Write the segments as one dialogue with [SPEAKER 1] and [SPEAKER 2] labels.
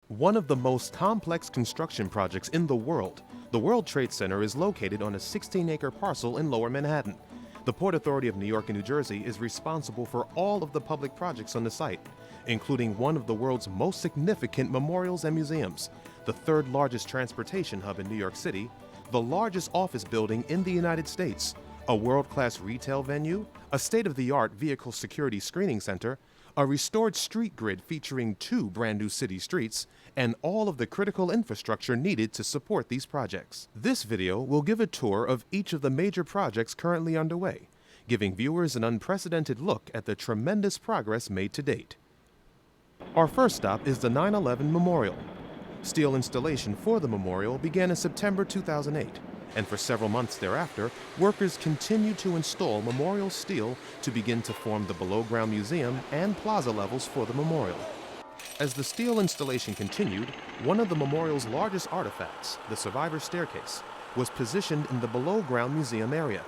[SPEAKER 1] One of the most complex construction projects in the World Trade Center is located on a 16-acre parcel in Lower Manhattan. The Port Authority of New York and New Jersey is responsible for all of the public projects on the site, including one of the world's most significant memorials and museums, the third largest transportation hub in New York City, the largest office building in the United States, a world-class retail venue, a state-of-the-art vehicle security screening center, a restored street grid featuring 2 brand new city streets, and all of the critical infrastructure needed to support these projects. This video will give a tour of each of the major projects currently underway, giving viewers an unprecedented look at the tremendous progress made to date. Our first stop is the 9/11 Memorial. Steel installation for the memorial began in September 2008. And for several months thereafter, workers continued to install memorial steel to begin to form the below-ground museum and plaza levels for the memorial. As the steel installation continued, one of the memorial's largest artifacts, the survivor staircase, was positioned in the below-ground museum area.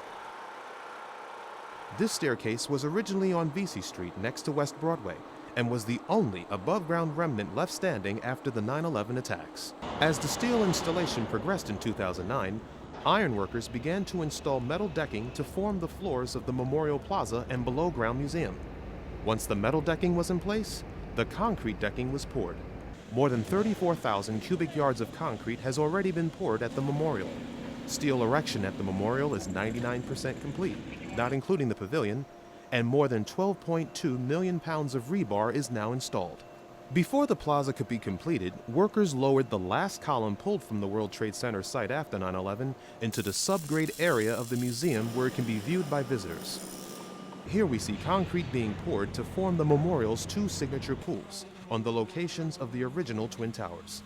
[SPEAKER 1] This staircase was originally on Vesey Street next to West Broadway and was the only above-ground remnant left standing after the 9/11 attacks. As the steel installation progressed in 2009, ironworkers began to install metal decking to form the floors of the Memorial Plaza and below-ground museum. Once the metal decking was in place, the concrete decking was poured. More than 34,000 cubic yards of concrete has already been poured at the memorial. Steel erection at the memorial is 99% complete, not including the pavilion, and more than 12.2 million pounds of rebar is now installed. Before the plaza could be completed, workers lowered the last column pulled from the World Trade Center site after 9/11 into the subgrade area of the museum where it can be viewed by visitors. Here we see concrete being poured to form the memorial's 2 signature pools on the locations of the original Twin Towers.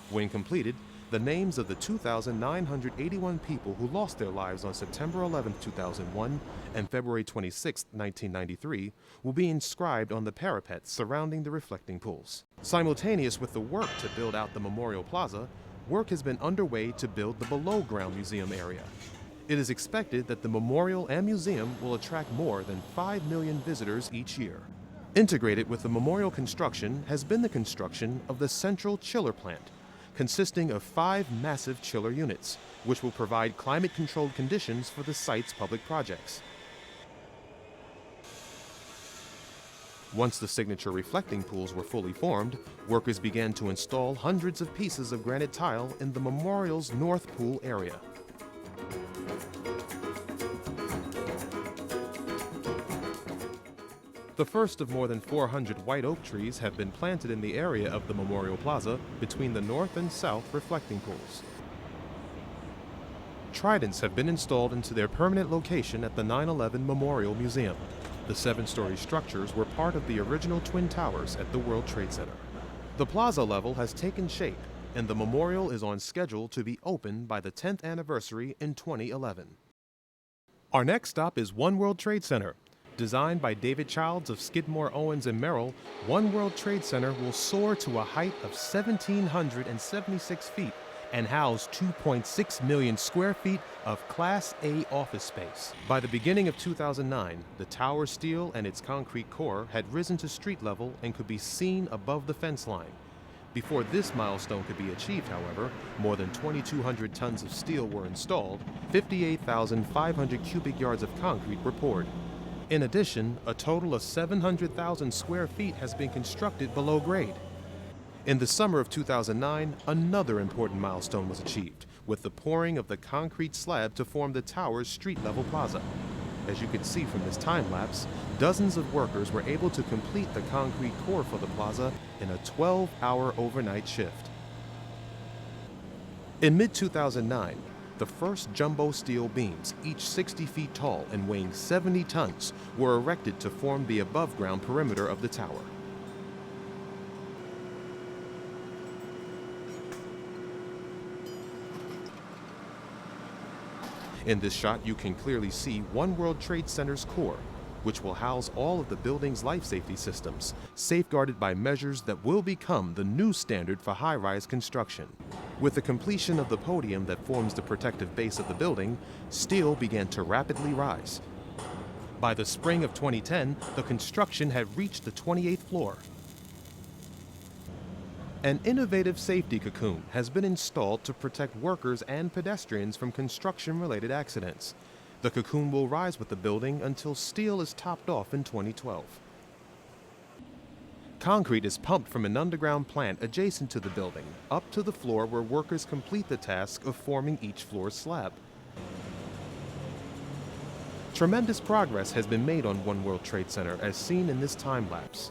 [SPEAKER 1] When completed, the names of the 2,981 people who lost their lives on September 11, 2001 and February 26, 1993 will be inscribed on the parapets surrounding the reflecting pools. Simultaneous with the work to build out the Memorial Plaza, work has been underway to build the below-ground museum area. It is expected that the memorial and museum will attract more than 5 million visitors each year. Integrated with the memorial construction has been the construction of the central chiller plant, consisting of 5 massive chiller units, which will provide climate-controlled conditions for the site's public projects. Once the signature reflecting pools were fully formed, workers began to install hundreds of pieces of granite tile in the memorial's North Pool area. The first of more than 400 white oak trees have been planted in the area of the Memorial Plaza between the north and south reflecting pools. Tridents have been installed into their permanent location at the 9/11 Memorial Museum. The 7-story structures were part of the original Twin Towers at the World Trade Center. The plaza level has taken shape, and the memorial is on schedule to be open by the 10th anniversary in 2011. Our next stop is One World Trade Center. Designed by David Childs of Skidmore, Owens & Merrill, One World Trade Center will soar to a height of 1,776 feet and house 2.6 million square feet of Class A office space. By the beginning of 2009, the tower's steel and its concrete core had risen to street level and could be seen above the fence line. Before this milestone could be achieved, however, more than 2,200 tons of steel were installed, 58,500 cubic yards of concrete were poured. In addition, a total of 700,000 square feet has been constructed below grade. In the summer of 2009, another important milestone was achieved, with the pouring of the concrete slab to form the tower's street-level plaza. As you can see from this time-lapse, dozens of workers were able to complete the concrete core for the plaza in a 12-hour overnight shift. In mid-2009, the first jumbo steel beams, each 60 feet tall and weighing 70 tons, were erected to form the above-ground perimeter of the tower. In this shot, you can clearly see One World Trade Center's core, which will house all of the building's life safety systems, safeguarded by measures that will become the new standard for high-rise construction. With the completion of the podium that forms the protective base of the building, steel began to rapidly rise. By the spring of 2010, the construction had reached the 28th floor. An innovative safety cocoon has been installed to protect workers and pedestrians from construction-related accidents. The cocoon will rise with the building until steel is topped off in 2012. Concrete is pumped from an underground plant adjacent to the building up to the floor where workers complete the task of forming each floor's slab. Tremendous progress has been made on One World Trade Center as seen in this time lapse.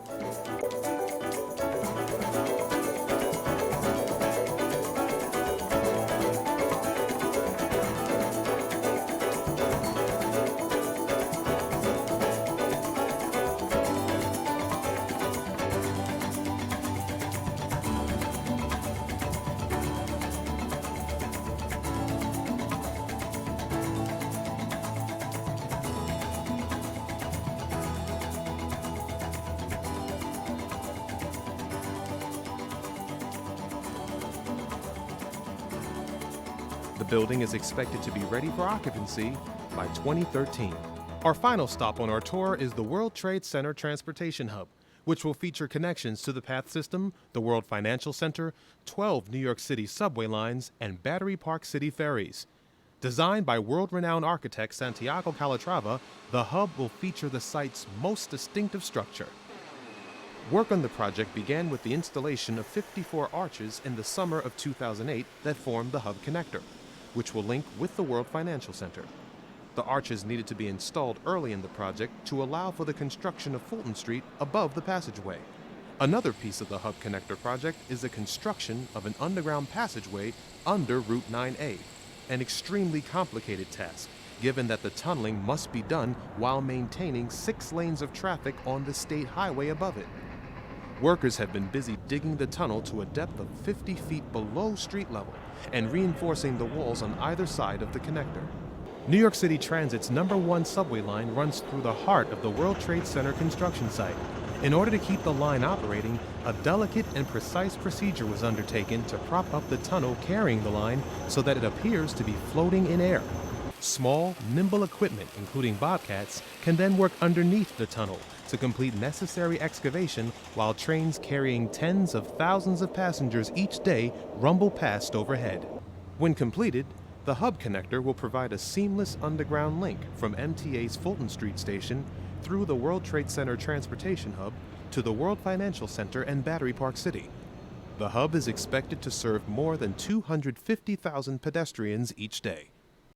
[SPEAKER 1] The building is expected to be ready for occupancy by 2013. Our final stop on our tour is the World Trade Center Transportation Hub, which will feature connections to the PATH system, the World Financial Center, 12 New York City subway lines, and Battery Park City ferries. Designed by world-renowned architect Santiago Calatrava, the hub will feature the site's most distinctive structure. Work on the project began with the installation of 54 arches in the summer of 2008 that formed the hub connector, which will link with the World Financial Center. The arches needed to be installed early in the project to allow for the construction of Fulton Street above the passageway. Another piece of the hub connector project is the construction of an underground passageway under Route 9A, an extremely complicated task, given that the tunneling must be done while maintaining 6 lanes of traffic on the state highway above it. Workers have been busy digging the tunnel to a depth of 50 feet below street level and reinforcing the walls on either side of the connector. New York City Transit's #1 subway line runs through the heart of the World Trade Center construction site. In order to keep the line operating, a delicate and precise procedure was undertaken to prop up the tunnel carrying the line so that it appears to be floating in air. Small, nimble equipment, including bobcats, can then work underneath the tunnel to complete necessary excavation while trains carrying tens of thousands of passengers each day rumble past overhead. When completed, the hub connector will provide a seamless underground link from MTA's Fulton Street station through the World Trade Center Transportation Hub to the World Financial Center and Battery Park City. The hub is expected to serve more than 250,000 pedestrians each day.